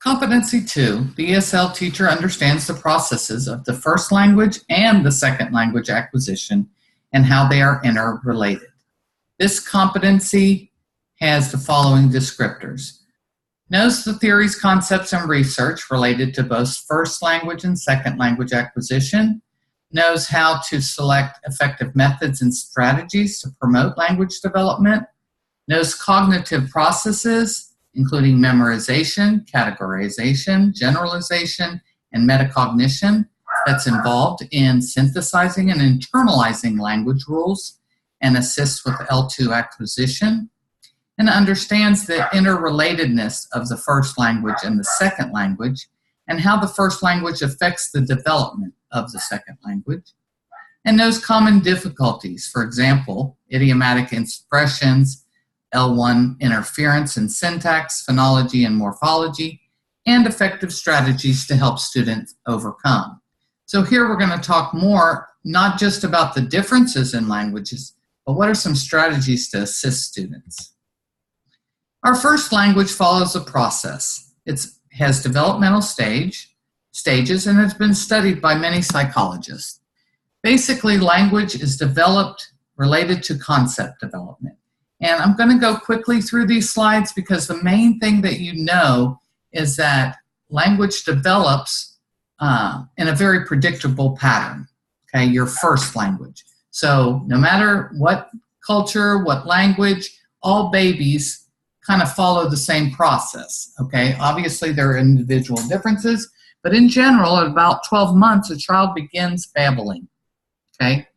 Competency 2, the ESL teacher understands the processes of the first language and the second language acquisition and how they are interrelated. This competency has the following descriptors. Knows the theories, concepts, and research related to both first language and second language acquisition. Knows how to select effective methods and strategies to promote language development. Knows cognitive processes, including memorization, categorization, generalization, and metacognition that's involved in synthesizing and internalizing language rules and assists with L2 acquisition, and understands the interrelatedness of the first language and the second language and how the first language affects the development of the second language, and knows common difficulties, for example, idiomatic expressions, L1 interference in syntax, phonology, and morphology, and effective strategies to help students overcome. So here we're going to talk more, not just about the differences in languages, but what are some strategies to assist students. Our first language follows a process. It has developmental stages and has been studied by many psychologists. Basically, language is developed related to concept development. And I'm going to go quickly through these slides because the main thing that you know is that language develops in a very predictable pattern, okay, your first language. So no matter what culture, what language, all babies kind of follow the same process, okay? Obviously there are individual differences, but in general, at about 12 months, a child begins babbling, okay?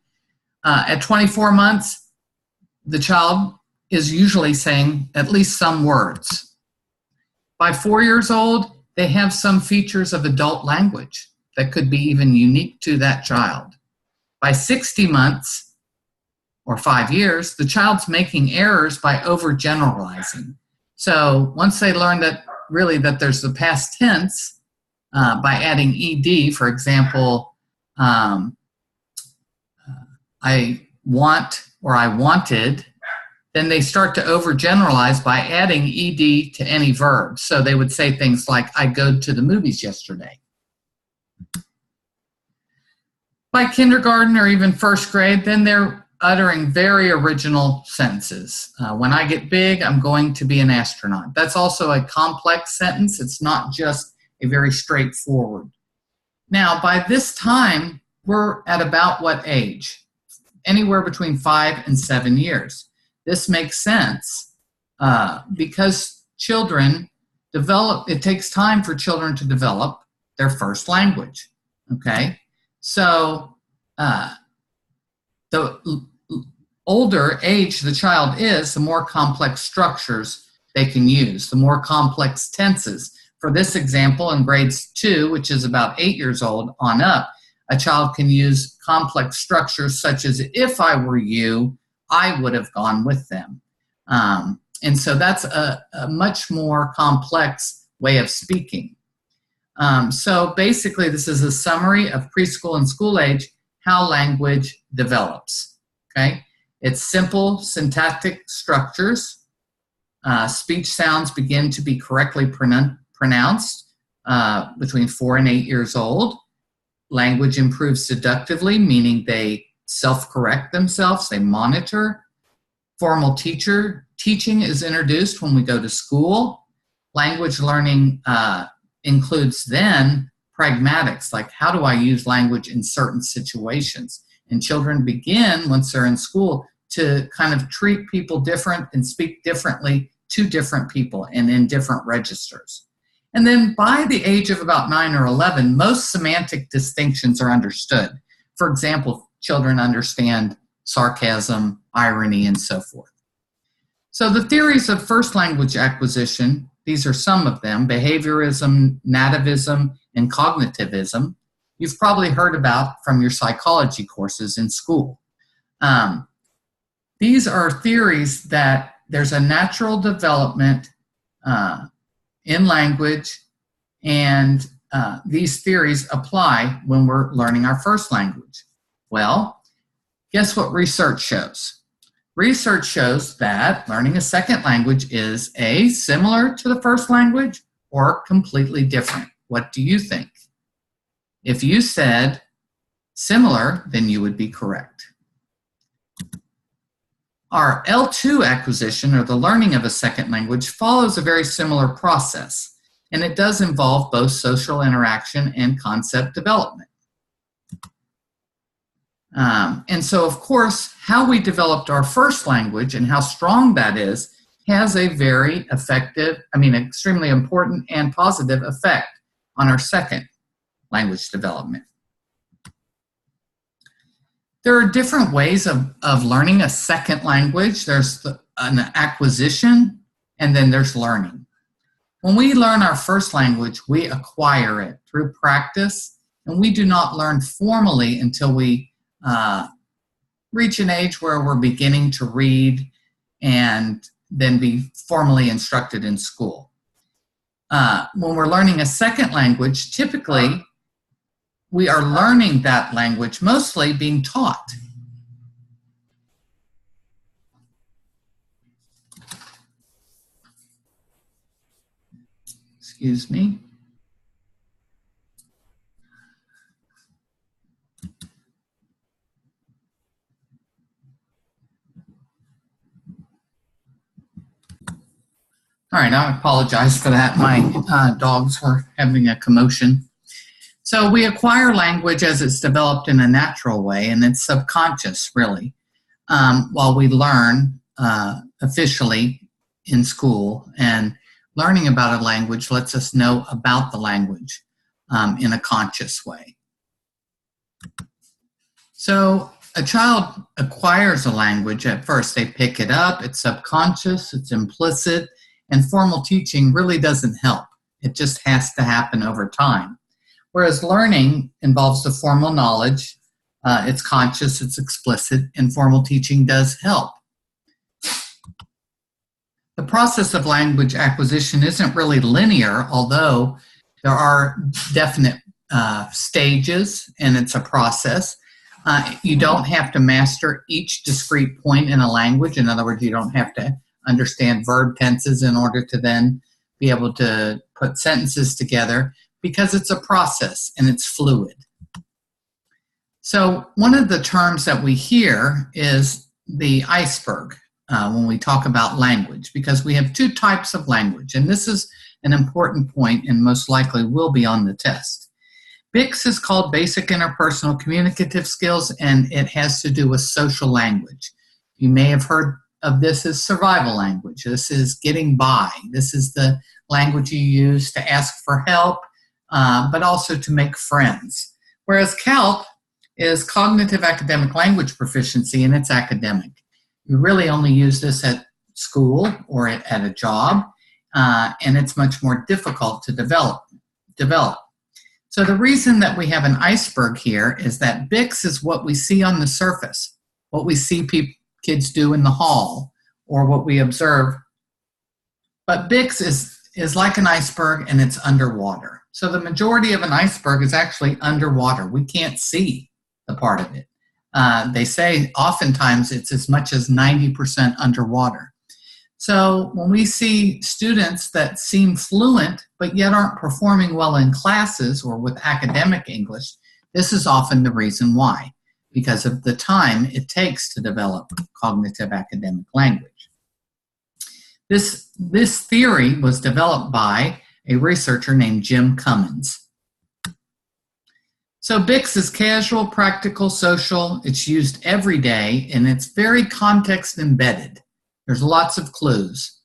At 24 months, the child is usually saying at least some words. By 4 years old, they have some features of adult language that could be even unique to that child. By 60 months, or 5 years, the child's making errors by overgeneralizing. So once they learn that really that there's the past tense, by adding ed, for example, I want or I wanted, then they start to overgeneralize by adding ed to any verb. So they would say things like, I go to the movies yesterday. By kindergarten or even first grade, then they're uttering very original sentences. When I get big, I'm going to be an astronaut. That's also a complex sentence. It's not just a very straightforward. Now, by this time, we're at about what age? Anywhere between 5 and 7 years. This makes sense because children develop, it takes time for children to develop their first language, okay? So the older age the child is, the more complex structures they can use, the more complex tenses. For this example, in grades 2, which is about 8 years old on up, a child can use complex structures such as, if I were you, I would have gone with them. And so that's a much more complex way of speaking. So basically, this is a summary of preschool and school age, how language develops, okay? It's simple syntactic structures. Speech sounds begin to be correctly pronounced between 4 and 8 years old. Language improves deductively, meaning they self-correct themselves, they monitor. Formal teaching is introduced when we go to school. Language learning includes then pragmatics, like how do I use language in certain situations? And children begin, once they're in school, to kind of treat people different and speak differently to different people and in different registers. And then by the age of about 9 or 11, most semantic distinctions are understood. For example, children understand sarcasm, irony, and so forth. So the theories of first language acquisition, these are some of them, behaviorism, nativism, and cognitivism, you've probably heard about from your psychology courses in school. These are theories that there's a natural development in language, and these theories apply when we're learning our first language. Well, guess what research shows? Research shows that learning a second language is A, similar to the first language, or completely different? What do you think? If you said similar, then you would be correct. Our L2 acquisition, or the learning of a second language, follows a very similar process, and it does involve both social interaction and concept development. And so, of course, how we developed our first language and how strong that is has a very extremely important and positive effect on our second language development. There are different ways of learning a second language. There's an acquisition, and then there's learning. When we learn our first language, we acquire it through practice, and we do not learn formally until we reach an age where we're beginning to read and then be formally instructed in school. When we're learning a second language, typically we are learning that language mostly being taught. Excuse me. All right, I apologize for that. My dogs were having a commotion. So we acquire language as it's developed in a natural way, and it's subconscious, really, while we learn officially in school. And learning about a language lets us know about the language in a conscious way. So a child acquires a language at first. They pick it up. It's subconscious. It's implicit. And formal teaching really doesn't help. It just has to happen over time. Whereas learning involves the formal knowledge, it's conscious, it's explicit, and formal teaching does help. The process of language acquisition isn't really linear, although there are definite stages, and it's a process. You don't have to master each discrete point in a language. In other words, you don't have to understand verb tenses in order to then be able to put sentences together, because it's a process and it's fluid. So one of the terms that we hear is the iceberg when we talk about language, because we have two types of language, and this is an important point and most likely will be on the test. BICS is called Basic Interpersonal Communicative Skills, and it has to do with social language. You may have heard of this as survival language. This is getting by. This is the language you use to ask for help, but also to make friends. Whereas CALP is Cognitive Academic Language Proficiency, and it's academic. You really only use this at school or at a job, and it's much more difficult to develop. So the reason that we have an iceberg here is that BICS is what we see on the surface, what we see kids do in the hall, or what we observe. But BICS is like an iceberg, and it's underwater. So the majority of an iceberg is actually underwater. We can't see the part of it. They say oftentimes it's as much as 90% underwater. So when we see students that seem fluent but yet aren't performing well in classes or with academic English, this is often the reason why, because of the time it takes to develop cognitive academic language. This theory was developed by a researcher named Jim Cummins. So BICS is casual, practical, social. It's used every day, and it's very context embedded. There's lots of clues.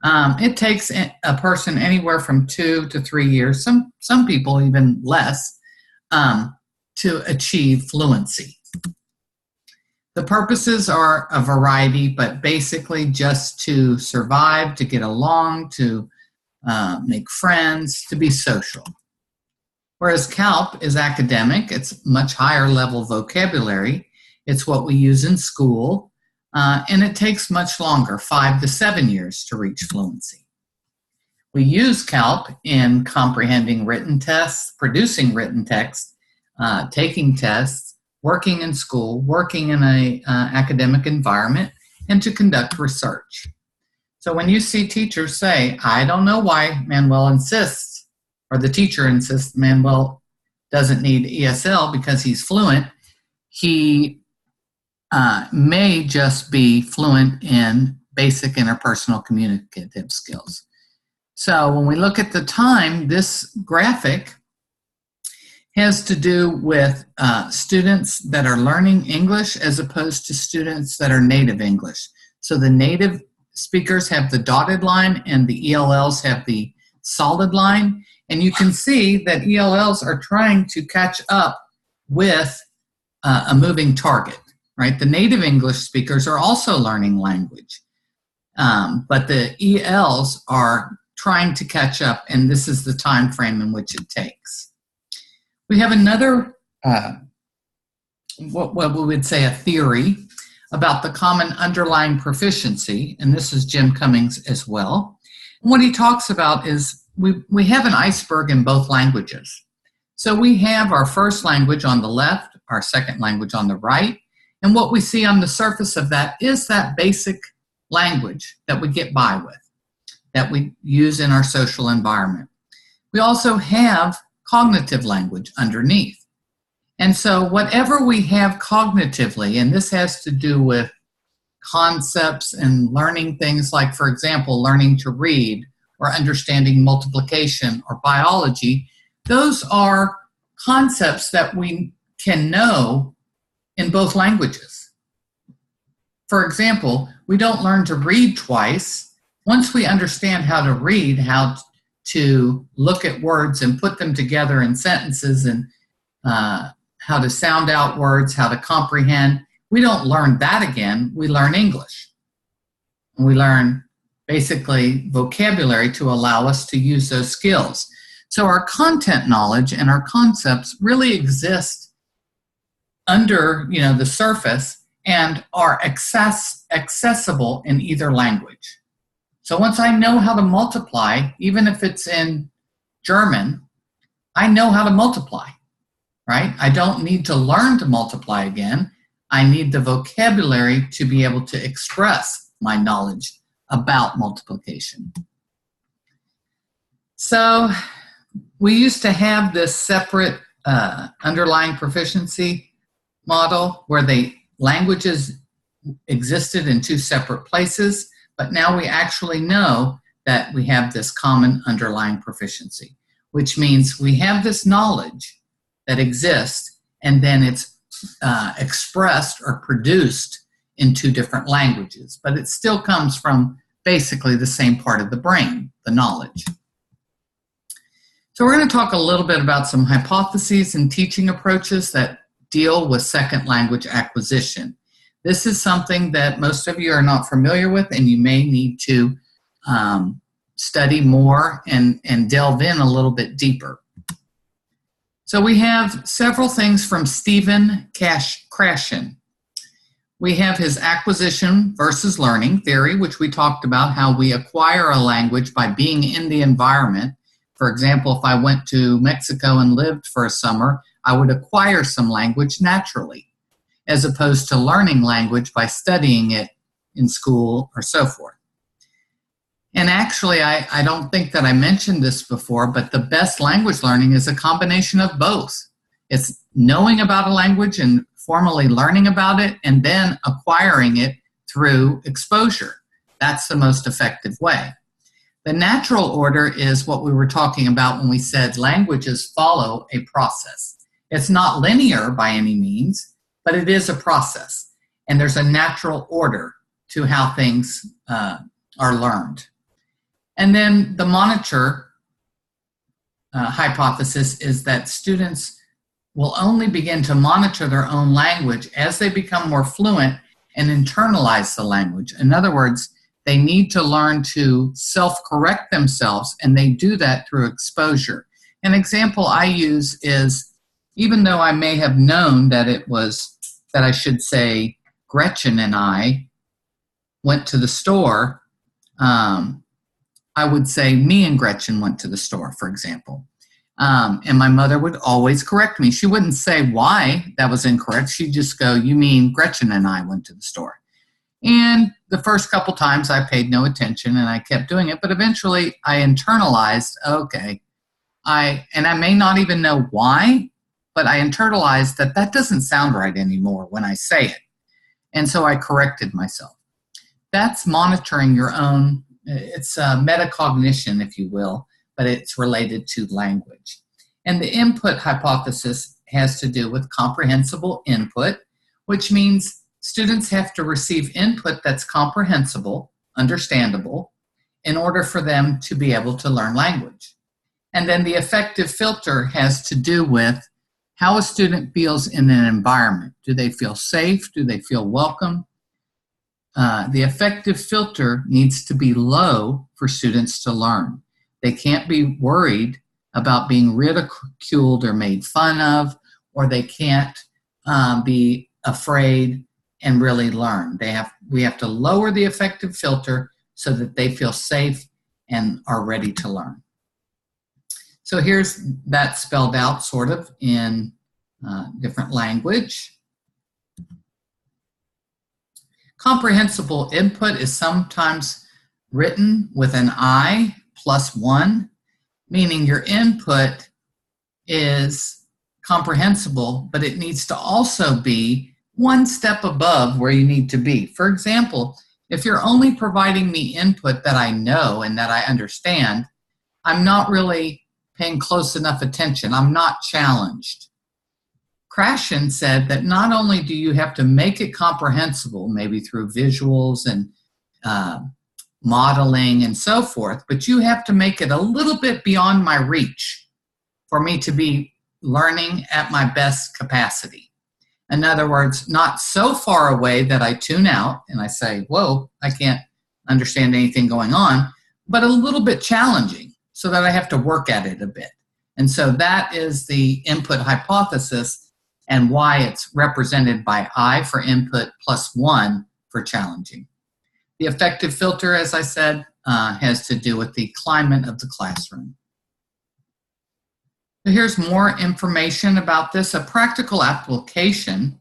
It takes a person anywhere from 2 to 3 years, some people even less, to achieve fluency. The purposes are a variety, but basically just to survive, to get along, to make friends, to be social. Whereas CALP is academic, it's much higher level vocabulary. It's what we use in school, and it takes much longer, 5 to 7 years to reach fluency. We use CALP in comprehending written tests, producing written text, taking tests, working in school, working in an academic environment, and to conduct research. So when you see teachers say, I don't know why Manuel insists, or the teacher insists Manuel doesn't need ESL because he's fluent, he may just be fluent in basic interpersonal communicative skills. So when we look at the time, this graphic has to do with students that are learning English as opposed to students that are native English. So the native speakers have the dotted line and the ELLs have the solid line. And you can see that ELLs are trying to catch up with a moving target, right? The native English speakers are also learning language, but the ELs are trying to catch up, and this is the time frame in which it takes. We have another, what we would say, a theory about the common underlying proficiency, and this is Jim Cummings as well. What he talks about is we have an iceberg in both languages. So we have our first language on the left, our second language on the right, and what we see on the surface of that is that basic language that we get by with, that we use in our social environment. We also have cognitive language underneath. And so whatever we have cognitively, and this has to do with concepts and learning things like, for example, learning to read or understanding multiplication or biology, those are concepts that we can know in both languages. For example, we don't learn to read twice. Once we understand how to read, how to look at words and put them together in sentences, and how to sound out words, how to comprehend, we don't learn that again. We learn English. And we learn basically vocabulary to allow us to use those skills. So our content knowledge and our concepts really exist under, the surface and are accessible in either language. So once I know how to multiply, even if it's in German, I know how to multiply, right? I don't need to learn to multiply again. I need the vocabulary to be able to express my knowledge about multiplication. So we used to have this separate underlying proficiency model where the languages existed in two separate places, but now we actually know that we have this common underlying proficiency, which means we have this knowledge that exists, and then it's expressed or produced in two different languages, but it still comes from basically the same part of the brain, the knowledge. So we're going to talk a little bit about some hypotheses and teaching approaches that deal with second language acquisition. This is something that most of you are not familiar with, and you may need to study more and delve in a little bit deeper. So we have several things from Stephen Krashen. We have his acquisition versus learning theory, which we talked about, how we acquire a language by being in the environment. For example, if I went to Mexico and lived for a summer, I would acquire some language naturally, as opposed to learning language by studying it in school or so forth. And actually, I don't think that I mentioned this before, but the best language learning is a combination of both. It's knowing about a language and formally learning about it, and then acquiring it through exposure. That's the most effective way. The natural order is what we were talking about when we said languages follow a process. It's not linear by any means, but it is a process. And there's a natural order to how things are learned. And then the monitor hypothesis is that students will only begin to monitor their own language as they become more fluent and internalize the language. In other words, they need to learn to self-correct themselves, and they do that through exposure. An example I use is, even though I may have known that I should say Gretchen and I went to the store, I would say me and Gretchen went to the store, for example. And my mother would always correct me. She wouldn't say why that was incorrect. She'd just go, you mean Gretchen and I went to the store. And the first couple times I paid no attention and I kept doing it, but eventually I internalized, okay, I may not even know why, but I internalized that that doesn't sound right anymore when I say it. And so I corrected myself. That's monitoring your own, it's metacognition, if you will, but it's related to language. And the input hypothesis has to do with comprehensible input, which means students have to receive input that's comprehensible, understandable, in order for them to be able to learn language. And then the affective filter has to do with how a student feels in an environment. Do they feel safe? Do they feel welcome? The affective filter needs to be low for students to learn. They can't be worried about being ridiculed or made fun of, or they can't be afraid and really learn. We have to lower the affective filter so that they feel safe and are ready to learn. So here's that spelled out sort of in different language. Comprehensible input is sometimes written with an I +1, meaning your input is comprehensible, but it needs to also be one step above where you need to be. For example, if you're only providing me input that I know and that I understand, I'm not really paying close enough attention. I'm not challenged. Krashen said that not only do you have to make it comprehensible, maybe through visuals and modeling and so forth, but you have to make it a little bit beyond my reach for me to be learning at my best capacity. In other words, not so far away that I tune out and I say, whoa, I can't understand anything going on, but a little bit challenging so that I have to work at it a bit. And so that is the input hypothesis and why it's represented by I for input +1 for challenging. The affective filter, as I said, has to do with the climate of the classroom. So here's more information about this. A practical application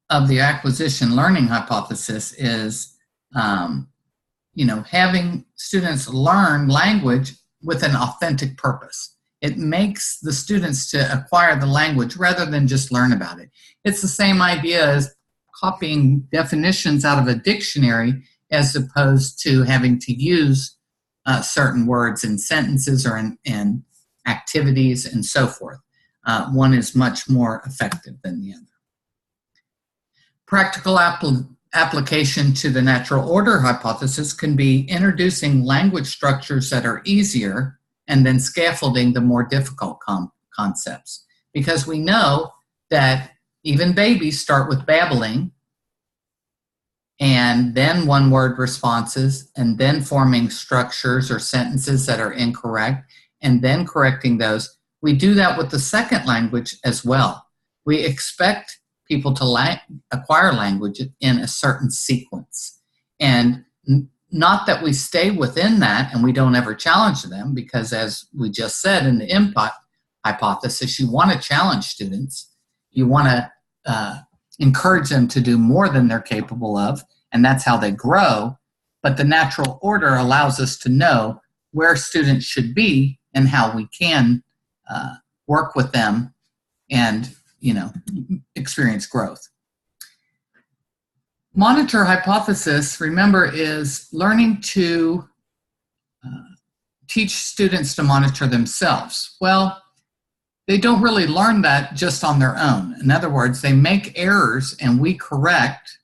of the acquisition learning hypothesis is, having students learn language with an authentic purpose. It makes the students to acquire the language rather than just learn about it. It's the same idea as copying definitions out of a dictionary as opposed to having to use certain words in sentences or in activities and so forth. One is much more effective than the other. Practical application to the natural order hypothesis can be introducing language structures that are easier and then scaffolding the more difficult concepts. Because we know that even babies start with babbling and then one-word responses and then forming structures or sentences that are incorrect and then correcting those. We do that with the second language as well. We expect people to acquire language in a certain sequence. And not that we stay within that and we don't ever challenge them, because as we just said in the input hypothesis, you want to challenge students. You want to encourage them to do more than they're capable of, and that's how they grow. But the natural order allows us to know where students should be and how we can work with them and experience growth. Monitor hypothesis, remember, is learning to teach students to monitor themselves. Well, they don't really learn that just on their own. In other words, they make errors and we correct,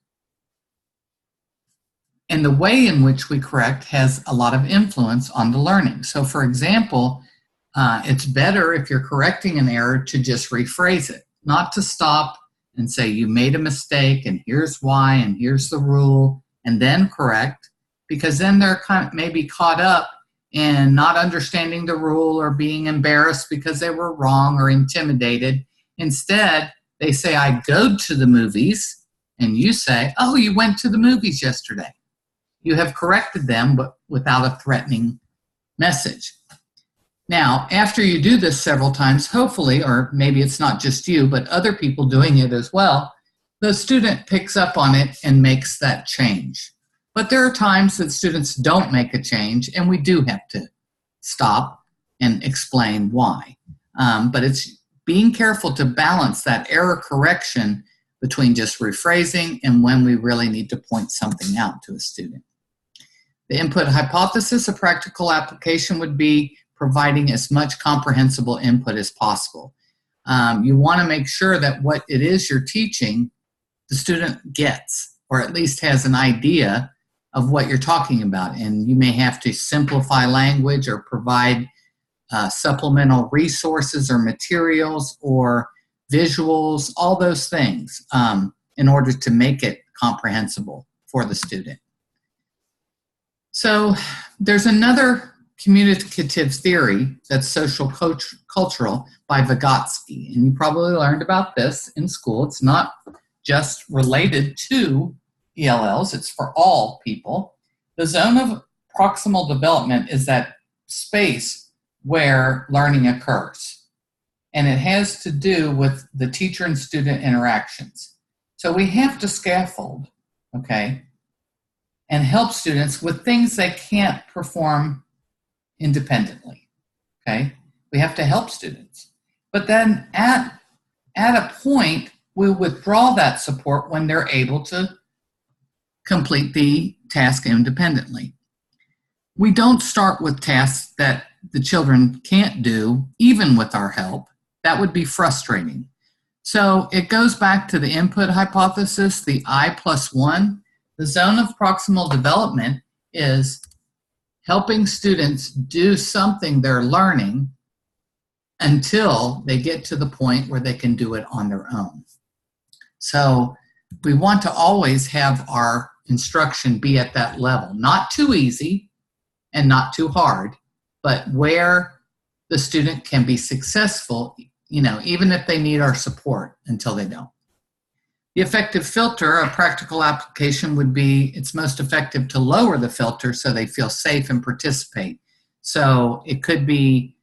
and the way in which we correct has a lot of influence on the learning. So for example, it's better if you're correcting an error to just rephrase it, not to stop and say you made a mistake and here's why and here's the rule and then correct, because then they're maybe caught up in not understanding the rule or being embarrassed because they were wrong or intimidated. Instead, they say, I go to the movies, and you say, oh, you went to the movies yesterday. You have corrected them, but without a threatening message. Now, after you do this several times, hopefully, or maybe it's not just you, but other people doing it as well, the student picks up on it and makes that change. But there are times that students don't make a change, and we do have to stop and explain why. But it's being careful to balance that error correction between just rephrasing and when we really need to point something out to a student. The input hypothesis, a practical application, would be providing as much comprehensible input as possible. You want to make sure that what it is you're teaching, the student gets, or at least has an idea of what you're talking about. And you may have to simplify language or provide supplemental resources or materials or visuals, all those things, in order to make it comprehensible for the student. So there's another communicative theory that's social cultural by Vygotsky, and you probably learned about this in school. It's not just related to ELLs, it's for all people. The zone of proximal development is that space where learning occurs, and it has to do with the teacher and student interactions. So we have to scaffold, okay, and help students with things they can't perform independently, okay? We have to help students. But then at a point, we withdraw that support when they're able to complete the task independently. We don't start with tasks that the children can't do, even with our help. That would be frustrating. So it goes back to the input hypothesis, the I+1. The zone of proximal development is helping students do something they're learning until they get to the point where they can do it on their own. So we want to always have our instruction be at that level, not too easy and not too hard, but where the student can be successful, even if they need our support until they don't. The effective filter, a practical application, would be it's most effective to lower the filter so they feel safe and participate. So it could be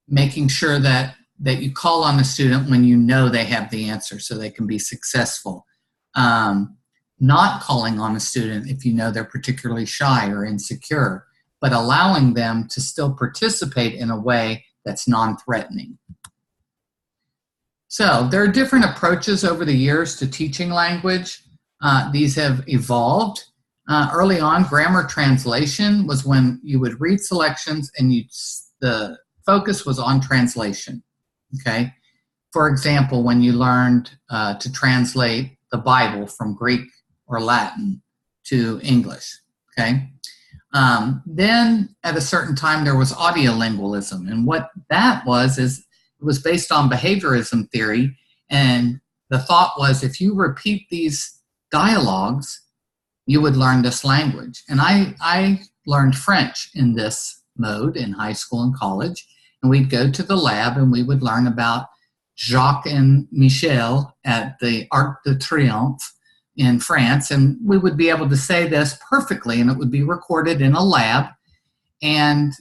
making sure that you call on the student when you know they have the answer so they can be successful. Not calling on a student if you know they're particularly shy or insecure, but allowing them to still participate in a way that's non-threatening. So there are different approaches over the years to teaching language. These have evolved. Early on, grammar translation was when you would read selections and the focus was on translation, okay? For example, when you learned to translate the Bible from Greek or Latin to English, okay? Then at a certain time, there was audiolingualism, and what that was is it was based on behaviorism theory, and the thought was if you repeat these dialogues, you would learn this language. And I learned French in this mode in high school and college, and we'd go to the lab and we would learn about Jacques and Michel at the Arc de Triomphe in France, and we would be able to say this perfectly, and it would be recorded in a lab. And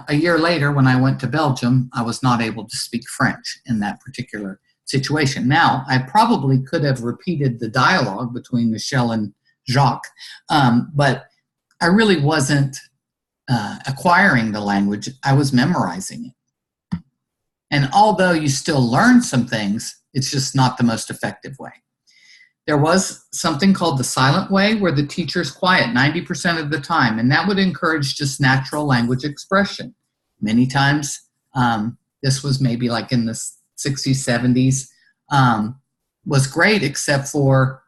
a year later, when I went to Belgium, I was not able to speak French in that particular situation. Now, I probably could have repeated the dialogue between Michel and Jacques, but I really wasn't acquiring the language. I was memorizing it. And although you still learn some things, it's just not the most effective way. There was something called the silent way, where the teacher's quiet 90% of the time, and that would encourage just natural language expression. Many times, this was maybe like in the 60s, 70s, was great, except for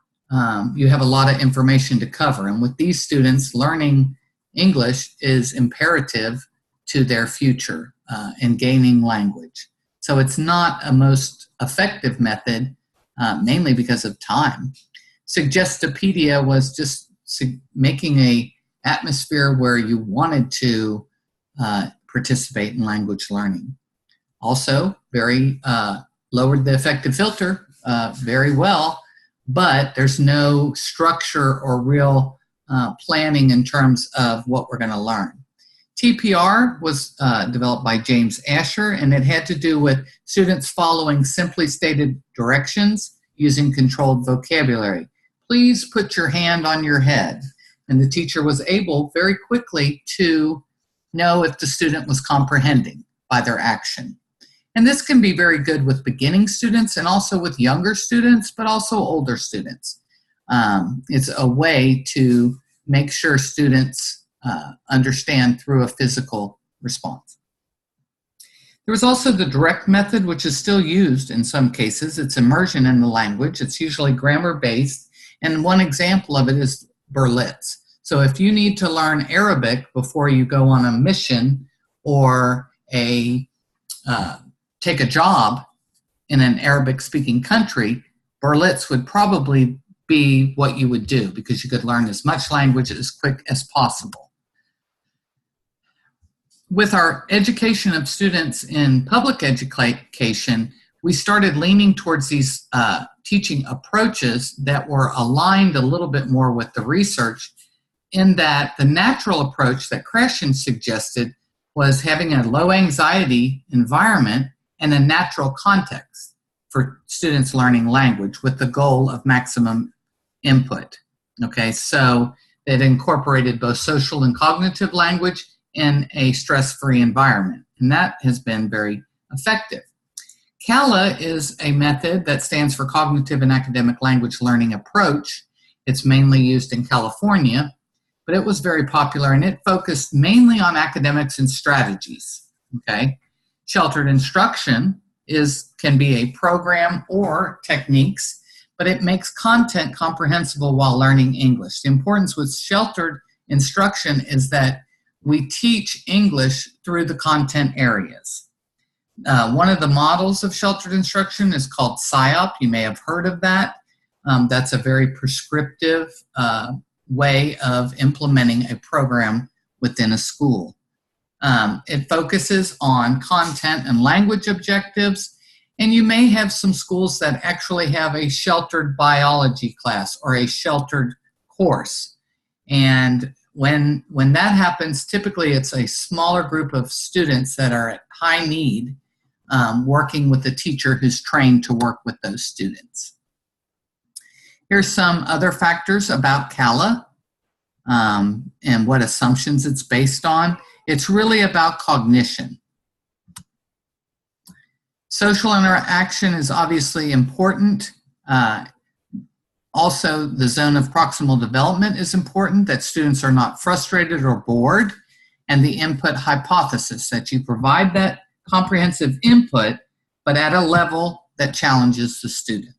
you have a lot of information to cover. And with these students, learning English is imperative to their future in gaining language. So it's not a most effective method, mainly because of time. Suggestopedia was just making a atmosphere where you wanted to participate in language learning. Also, very lowered the effective filter very well, but there's no structure or real planning in terms of what we're going to learn. TPR was developed by James Asher, and it had to do with students following simply stated directions using controlled vocabulary. Please put your hand on your head. And the teacher was able very quickly to know if the student was comprehending by their action. And this can be very good with beginning students and also with younger students, but also older students. It's a way to make sure students understand through a physical response. There was also the direct method, which is still used in some cases. It's immersion in the language. It's usually grammar-based, and one example of it is Berlitz. So if you need to learn Arabic before you go on a mission or take a job in an Arabic-speaking country, Berlitz would probably be what you would do because you could learn as much language as quick as possible. With our education of students in public education, we started leaning towards these teaching approaches that were aligned a little bit more with the research, in that the natural approach that Krashen suggested was having a low anxiety environment and a natural context for students learning language with the goal of maximum input. Okay, so it incorporated both social and cognitive language in a stress-free environment, and that has been very effective. CALA is a method that stands for Cognitive and Academic Language Learning Approach. It's mainly used in California, but it was very popular, and it focused mainly on academics and strategies. Okay, sheltered instruction can be a program or techniques, but it makes content comprehensible while learning English. The importance with sheltered instruction is that we teach English through the content areas. One of the models of sheltered instruction is called SIOP. You may have heard of that. That's a very prescriptive way of implementing a program within a school. It focuses on content and language objectives, and you may have some schools that actually have a sheltered biology class or a sheltered course. And when that happens, typically it's a smaller group of students that are at high need, working with a teacher who's trained to work with those students. Here's some other factors about CALA and what assumptions it's based on. It's really about cognition. Social interaction is obviously important. Also, the zone of proximal development is important, that students are not frustrated or bored, and the input hypothesis, that you provide that comprehensive input, but at a level that challenges the student.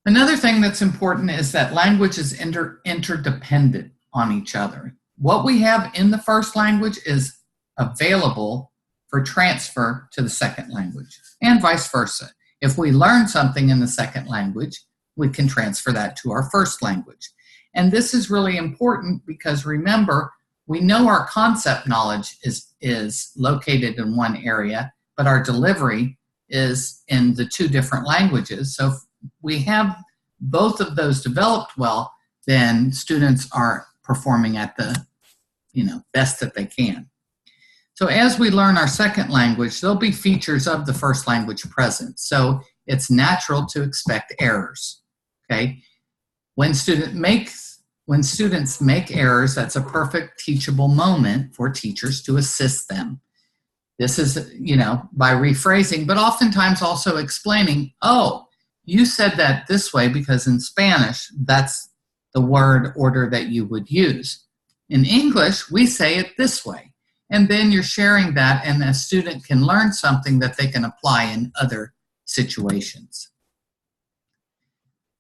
Another thing that's important is that language is interdependent on each other. What we have in the first language is available for transfer to the second language, and vice versa. If we learn something in the second language, we can transfer that to our first language. And this is really important because, remember, we know our concept knowledge is located in one area, but our delivery is in the two different languages. So if we have both of those developed well, then students are performing at the best that they can. So as we learn our second language, there'll be features of the first language present. So it's natural to expect errors. Okay, when students make errors, that's a perfect teachable moment for teachers to assist them. This is, by rephrasing, but oftentimes also explaining, oh, you said that this way because in Spanish, that's the word order that you would use. In English, we say it this way. And then you're sharing that, and a student can learn something that they can apply in other situations.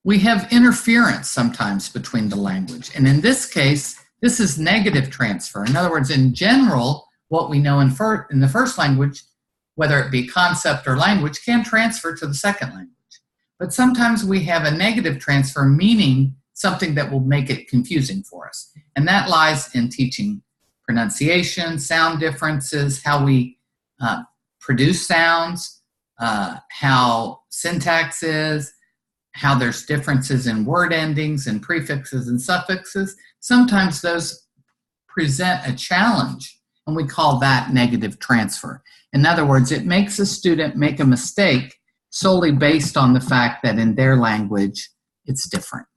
We have interference sometimes between the language. And in this case, this is negative transfer. In other words, in general, what we know in the first language, whether it be concept or language, can transfer to the second language. But sometimes we have a negative transfer, meaning something that will make it confusing for us. And that lies in teaching pronunciation, sound differences, how we produce sounds, how syntax is, how there's differences in word endings and prefixes and suffixes. Sometimes those present a challenge, and we call that negative transfer. In other words, it makes a student make a mistake solely based on the fact that in their language, it's different.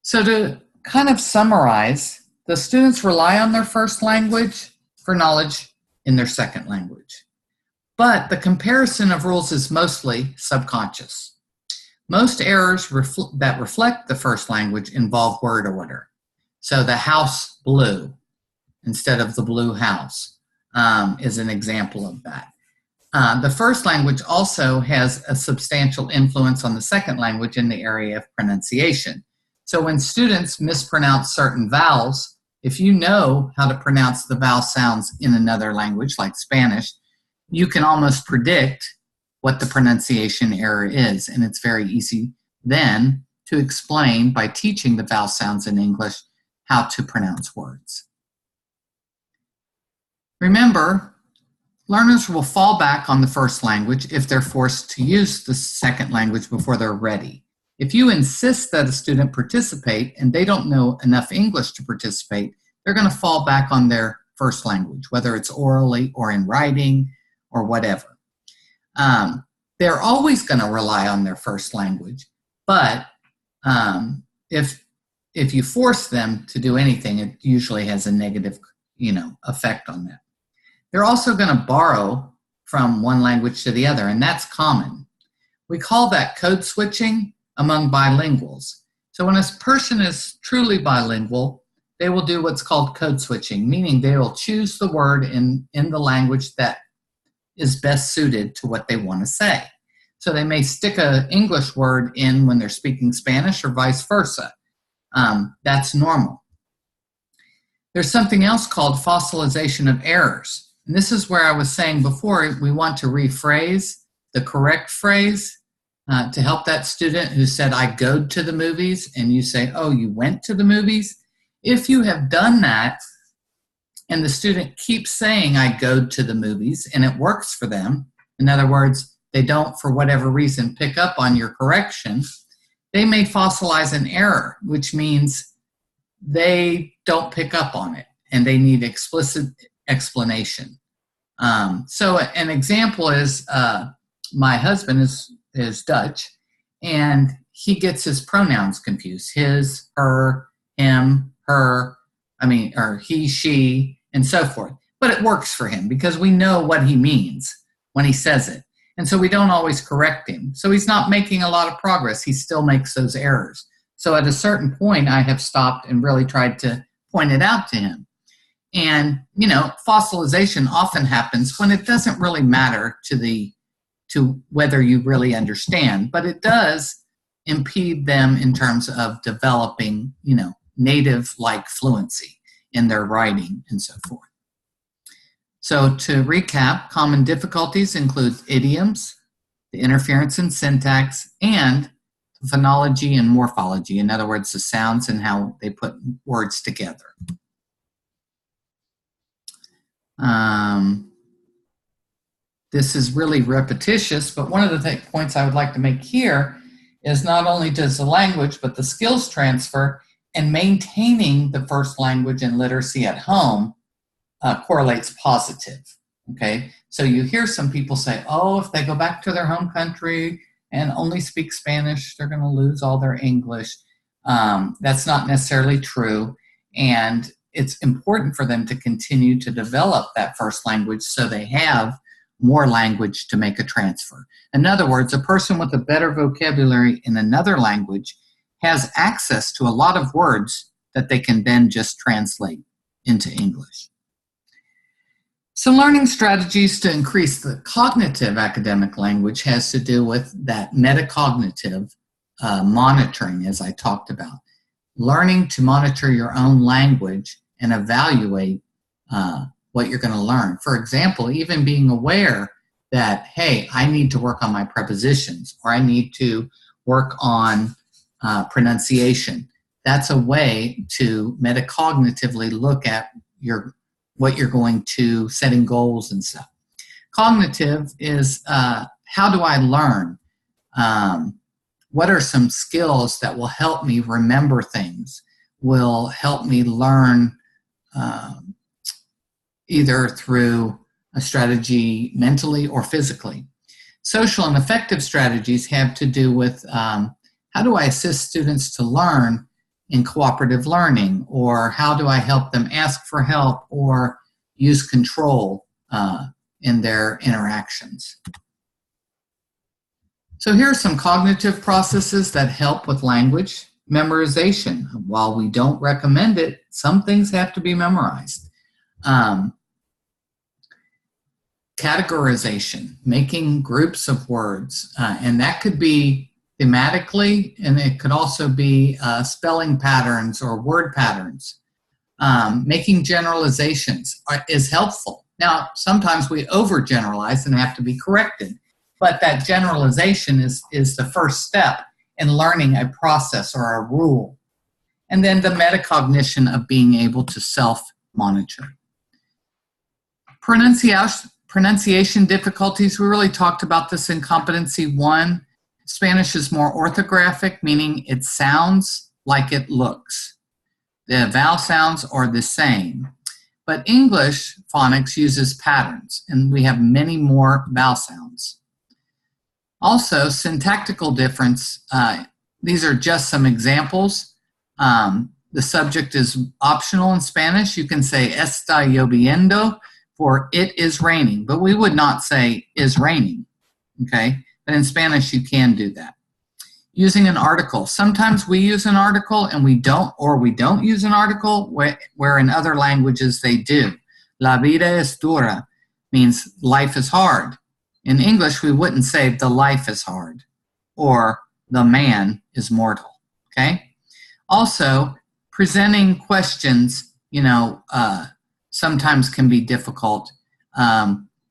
So to kind of summarize, the students rely on their first language for knowledge in their second language. But the comparison of rules is mostly subconscious. Most errors that reflect the first language involve word order. So the house blue instead of the blue house is an example of that. The first language also has a substantial influence on the second language in the area of pronunciation. So when students mispronounce certain vowels, if you know how to pronounce the vowel sounds in another language like Spanish, you can almost predict what the pronunciation error is. And it's very easy then to explain by teaching the vowel sounds in English how to pronounce words. Remember, learners will fall back on the first language if they're forced to use the second language before they're ready. If you insist that a student participate and they don't know enough English to participate, they're going to fall back on their first language, whether it's orally or in writing or whatever. They're always going to rely on their first language, but if you force them to do anything, it usually has a negative, effect on that. They're also going to borrow from one language to the other, and that's common. We call that code switching among bilinguals. So when a person is truly bilingual, they will do what's called code switching, meaning they will choose the word in the language that is best suited to what they want to say. So they may stick an English word in when they're speaking Spanish or vice versa. That's normal. There's something else called fossilization of errors. And this is where I was saying before, we want to rephrase the correct phrase to help that student who said, I go to the movies, and you say, oh, you went to the movies. If you have done that, and the student keeps saying, I go to the movies, and it works for them, in other words, they don't, for whatever reason, pick up on your correction, they may fossilize an error, which means they don't pick up on it, and they need explicit explanation. So an example is my husband is Dutch, and he gets his pronouns confused. His, her, him, her, or he, she, and so forth. But it works for him because we know what he means when he says it. And so we don't always correct him. So he's not making a lot of progress. He still makes those errors. So at a certain point, I have stopped and really tried to point it out to him. And, fossilization often happens when it doesn't really matter to whether you really understand, but it does impede them in terms of developing, native-like fluency in their writing and so forth. So to recap, common difficulties include idioms, the interference in syntax, and phonology and morphology. In other words, the sounds and how they put words together. This is really repetitious, but one of the points I would like to make here is not only does the language, but the skills transfer and maintaining the first language and literacy at home correlates positive, okay? So you hear some people say, oh, if they go back to their home country and only speak Spanish, they're going to lose all their English. That's not necessarily true, and it's important for them to continue to develop that first language so they have more language to make a transfer. In other words, a person with a better vocabulary in another language has access to a lot of words that they can then just translate into English. So learning strategies to increase the cognitive academic language has to do with that metacognitive monitoring, as I talked about. Learning to monitor your own language and evaluate what you're going to learn. For example, even being aware that, hey, I need to work on my prepositions, or I need to work on pronunciation. That's a way to metacognitively look at what you're going to, setting goals and stuff. Cognitive is how do I learn? What are some skills that will help me remember things? will help me learn either through a strategy mentally or physically. Social and effective strategies have to do with how do I assist students to learn in cooperative learning, or how do I help them ask for help or use control in their interactions. So here are some cognitive processes that help with language memorization. While we don't recommend it, some things have to be memorized. Categorization, making groups of words, and that could be thematically, and it could also be spelling patterns or word patterns. Making generalizations is helpful. Now, sometimes we overgeneralize and have to be corrected, but that generalization is the first step in learning a process or a rule. And then the metacognition of being able to self-monitor. Pronunciation difficulties, we really talked about this in Competency 1. Spanish is more orthographic, meaning it sounds like it looks. The vowel sounds are the same. But English phonics uses patterns, and we have many more vowel sounds. Also, syntactical difference, these are just some examples. The subject is optional in Spanish. You can say está lloviendo for it is raining, but we would not say is raining, okay? But in Spanish, you can do that. Using an article. Sometimes we use an article and we don't use an article where in other languages they do. La vida es dura means life is hard. In English, we wouldn't say the life is hard or the man is mortal, okay? Also, presenting questions, sometimes can be difficult.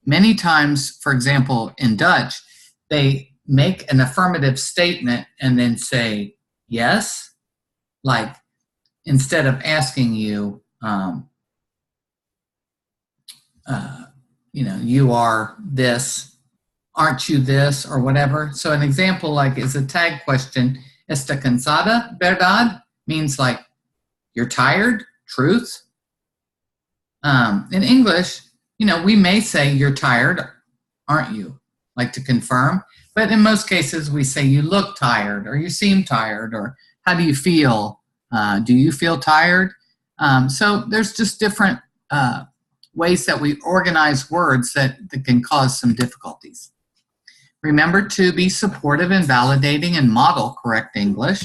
Many times, for example, in Dutch, they make an affirmative statement and then say yes, like instead of asking you, you are this, aren't you this, or whatever. So an example like is a tag question, ¿Está cansada, verdad? Means like, you're tired, truth. In English, we may say you're tired, aren't you? Like to confirm. But in most cases, we say you look tired, or you seem tired, or how do you feel? Do you feel tired? So there's just different ways that we organize words that can cause some difficulties. Remember to be supportive in validating and model correct English.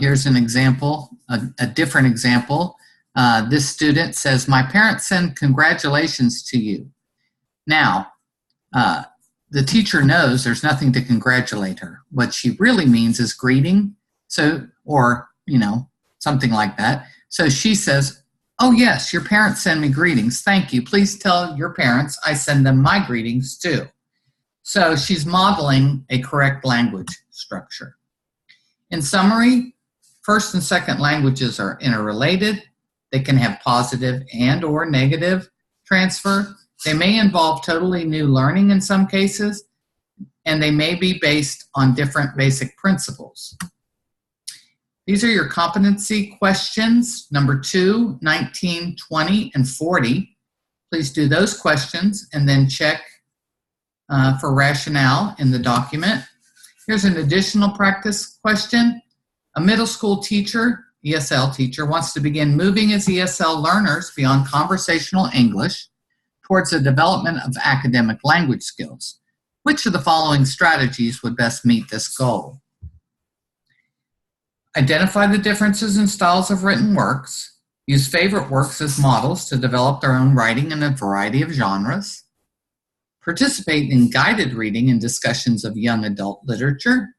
Here's an example, a different example. This student says, my parents send congratulations to you. Now, the teacher knows there's nothing to congratulate her. What she really means is greeting, or something like that. So she says, oh yes, your parents send me greetings. Thank you. Please tell your parents I send them my greetings too. So she's modeling a correct language structure. In summary, first and second languages are interrelated. They can have positive and or negative transfer. They may involve totally new learning in some cases, and they may be based on different basic principles. These are your competency questions, number 2, 19, 20, and 40. Please do those questions and then check for rationale in the document. Here's an additional practice question. A middle school teacher, ESL teacher, wants to begin moving his ESL learners beyond conversational English towards the development of academic language skills. Which of the following strategies would best meet this goal? Identify the differences in styles of written works. Use favorite works as models to develop their own writing in a variety of genres. Participate in guided reading and discussions of young adult literature.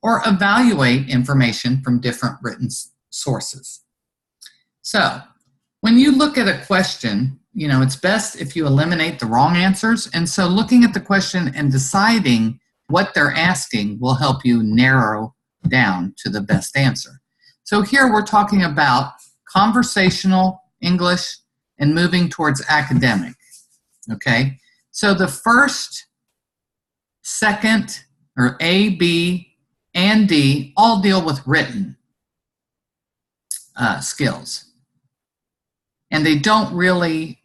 Or evaluate information from different written sources. So, when you look at a question, it's best if you eliminate the wrong answers. And so looking at the question and deciding what they're asking will help you narrow down to the best answer. So here we're talking about conversational English and moving towards academic, okay? So the first, second, or A, B, and D all deal with written. skills. And they don't really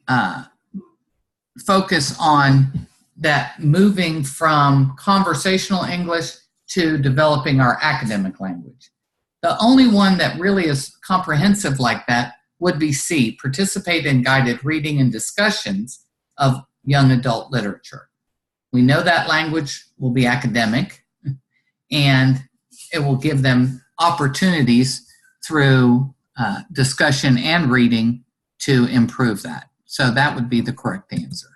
focus on that moving from conversational English to developing our academic language. The only one that really is comprehensive like that would be C, participate in guided reading and discussions of young adult literature. We know that language will be academic, and it will give them opportunities through discussion and reading to improve that. So that would be the correct answer.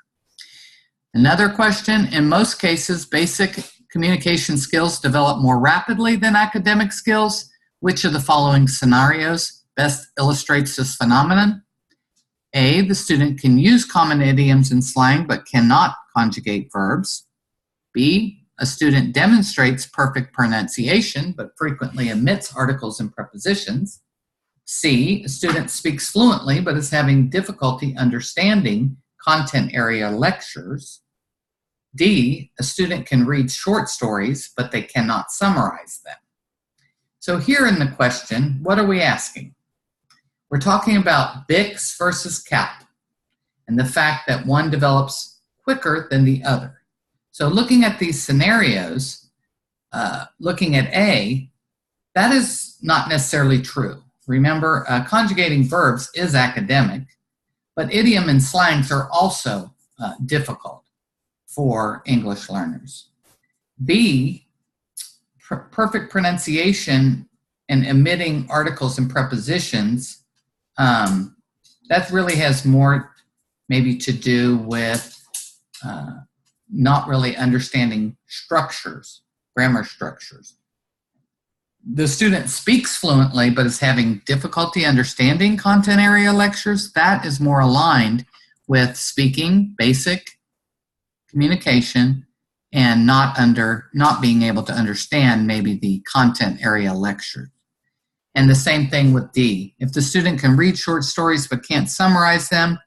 Another question, in most cases, basic communication skills develop more rapidly than academic skills. Which of the following scenarios best illustrates this phenomenon? A, the student can use common idioms and slang but cannot conjugate verbs. B, a student demonstrates perfect pronunciation but frequently omits articles and prepositions. C, a student speaks fluently but is having difficulty understanding content area lectures. D, a student can read short stories but they cannot summarize them. So here in the question, what are we asking? We're talking about BICS versus CAP and the fact that one develops quicker than the other. So looking at these scenarios, looking at A, that is not necessarily true. Remember, conjugating verbs is academic, but idiom and slangs are also difficult for English learners. B, perfect pronunciation and omitting articles and prepositions, that really has more maybe to do with not really understanding structures, grammar structures. The student speaks fluently but is having difficulty understanding content area lectures. That is more aligned with speaking, basic communication, and not being able to understand maybe the content area lecture. And the same thing with D. If the student can read short stories but can't summarize them,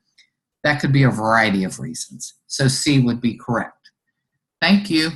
that could be a variety of reasons. So C would be correct. Thank you.